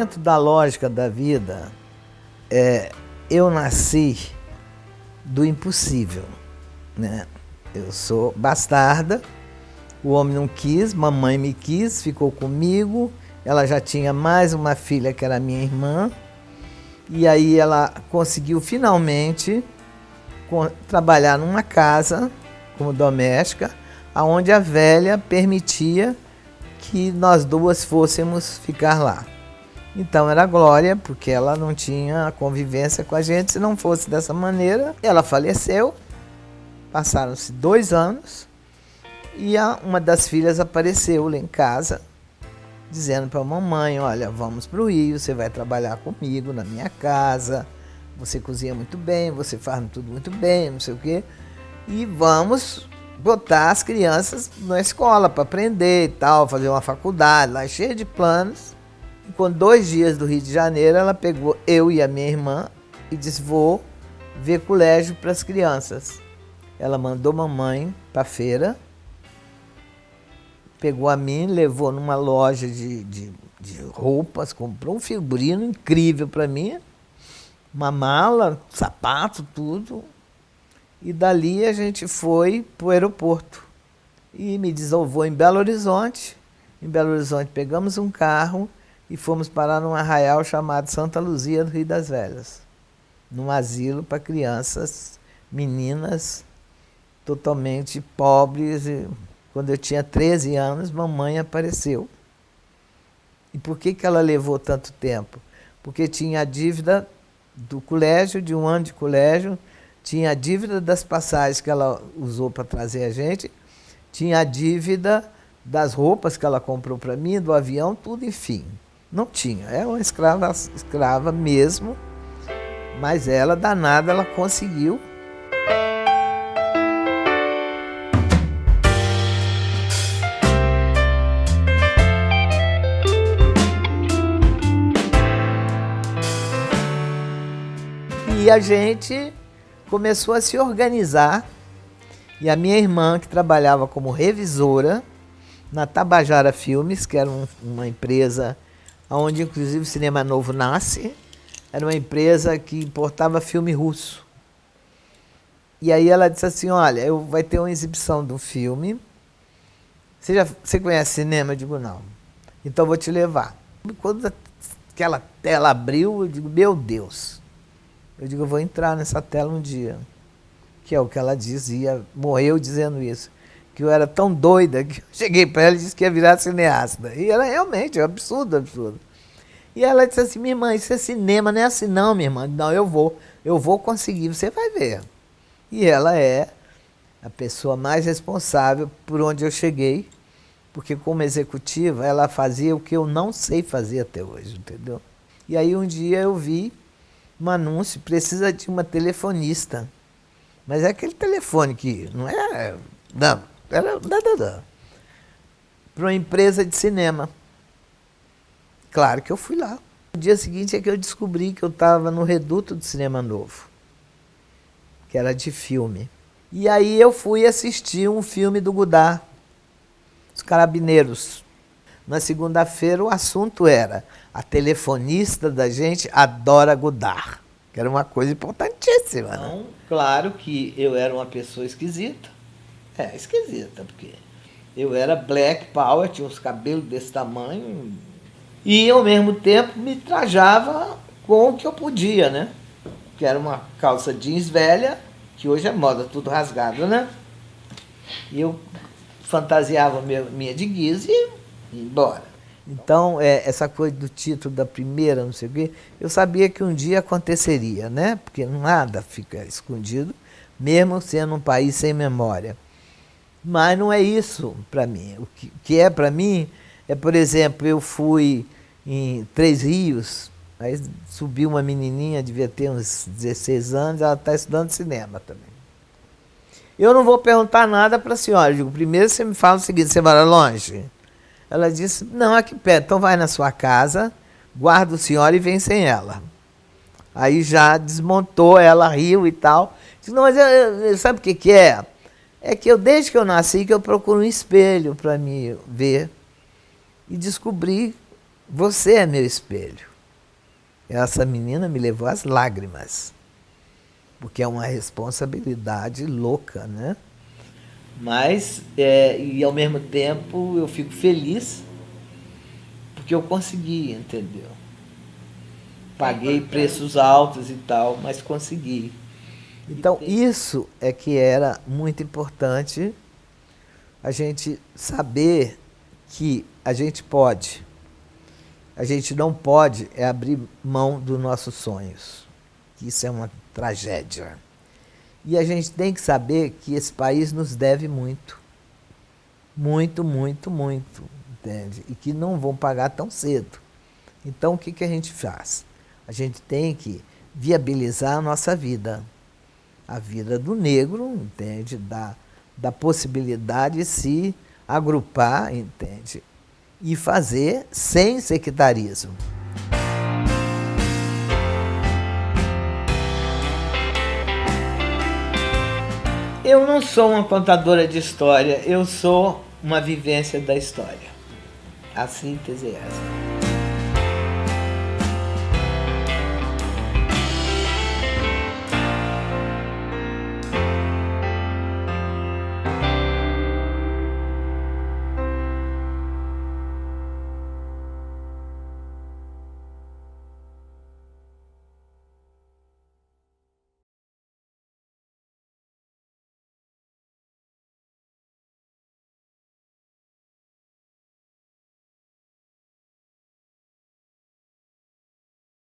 dentro da lógica da vida, eu nasci do impossível, né? Eu sou bastarda, o homem não quis, mamãe me quis, ficou comigo, ela já tinha mais uma filha que era minha irmã, e aí ela conseguiu finalmente trabalhar numa casa como doméstica, onde a velha permitia que nós duas fôssemos ficar lá. Então era Glória, porque ela não tinha convivência com a gente. Se não fosse dessa maneira, ela faleceu, passaram-se 2 anos, e uma das filhas apareceu lá em casa, dizendo para a mamãe, olha, vamos para o Rio, você vai trabalhar comigo na minha casa, você cozinha muito bem, você faz tudo muito bem, não sei o quê, e vamos botar as crianças na escola para aprender e tal, fazer uma faculdade lá, cheia de planos. E com 2 dias do Rio de Janeiro, ela pegou eu e a minha irmã e disse, vou ver colégio para as crianças. Ela mandou mamãe para a feira, pegou a mim, levou numa loja de roupas, comprou um figurino incrível para mim, uma mala, sapato, tudo. E dali a gente foi para o aeroporto e me desovou em Belo Horizonte. Em Belo Horizonte pegamos um carro e fomos parar num arraial chamado Santa Luzia do Rio das Velhas, num asilo para crianças, meninas totalmente pobres. E quando eu tinha 13 anos, mamãe apareceu. E por que ela levou tanto tempo? Porque tinha a dívida do colégio, de 1 ano de colégio, tinha a dívida das passagens que ela usou para trazer a gente, tinha a dívida das roupas que ela comprou para mim, do avião, tudo, enfim. Não tinha, é uma escrava mesmo, mas ela, danada, ela conseguiu. E a gente começou a se organizar, e a minha irmã, que trabalhava como revisora na Tabajara Filmes, que era uma empresa onde inclusive o Cinema Novo nasce, era uma empresa que importava filme russo. E aí ela disse assim, olha, vai ter uma exibição do filme, você conhece cinema? Eu digo, não. Então eu vou te levar. Quando aquela tela abriu, eu digo, meu Deus. Eu digo, eu vou entrar nessa tela um dia. Que é o que ela dizia, morreu dizendo isso. Que eu era tão doida que eu cheguei para ela e disse que ia virar cineasta. E ela realmente, é absurdo, absurdo. E ela disse assim, minha irmã, isso é cinema, não é assim não, minha irmã. Não, eu vou conseguir, você vai ver. E ela é a pessoa mais responsável por onde eu cheguei, porque como executiva, ela fazia o que eu não sei fazer até hoje, entendeu? E aí um dia eu vi um anúncio, precisa de uma telefonista. Mas é aquele telefone que não é... Não, era... Para uma empresa de cinema. Claro que eu fui lá. No dia seguinte é que eu descobri que eu estava no Reduto do Cinema Novo, que era de filme. E aí eu fui assistir um filme do Godard, Os Carabineiros. Na segunda-feira o assunto era a telefonista da gente adora Godard, que era uma coisa importantíssima. Então, né? Claro que eu era uma pessoa esquisita. Esquisita, porque eu era black power, tinha uns cabelos desse tamanho, e ao mesmo tempo me trajava com o que eu podia, né? Que era uma calça jeans velha, que hoje é moda, tudo rasgado, né? E eu fantasiava minha de guise e ia embora. Então, essa coisa do título da primeira, não sei o quê, eu sabia que um dia aconteceria, né? Porque nada fica escondido, mesmo sendo um país sem memória. Mas não é isso para mim. O que é para mim é, por exemplo, eu fui em Três Rios, aí subiu uma menininha, devia ter uns 16 anos, ela está estudando cinema também. Eu não vou perguntar nada para a senhora, eu digo, primeiro você me fala o seguinte, você mora longe? Ela disse, não, aqui perto, então vai na sua casa, guarda a senhora e vem sem ela. Aí já desmontou, ela riu e tal. Disse, não, mas sabe o que é? É que desde que eu nasci, que eu procuro um espelho para me ver. E descobri, você é meu espelho. Essa menina me levou às lágrimas, porque é uma responsabilidade louca, né? Mas, e ao mesmo tempo, eu fico feliz porque eu consegui, entendeu? Paguei preços altos e tal, mas consegui. Então, isso é que era muito importante, a gente saber que a gente pode. A gente não pode abrir mão dos nossos sonhos. Isso é uma tragédia. E a gente tem que saber que esse país nos deve muito. Muito, muito, muito. Entende? E que não vão pagar tão cedo. Então, o que, que a gente faz? A gente tem que viabilizar a nossa vida. A vida do negro, entende? Da possibilidade de se agrupar, entende? E fazer sem sectarismo. Eu não sou uma contadora de história, eu sou uma vivência da história. A síntese é essa.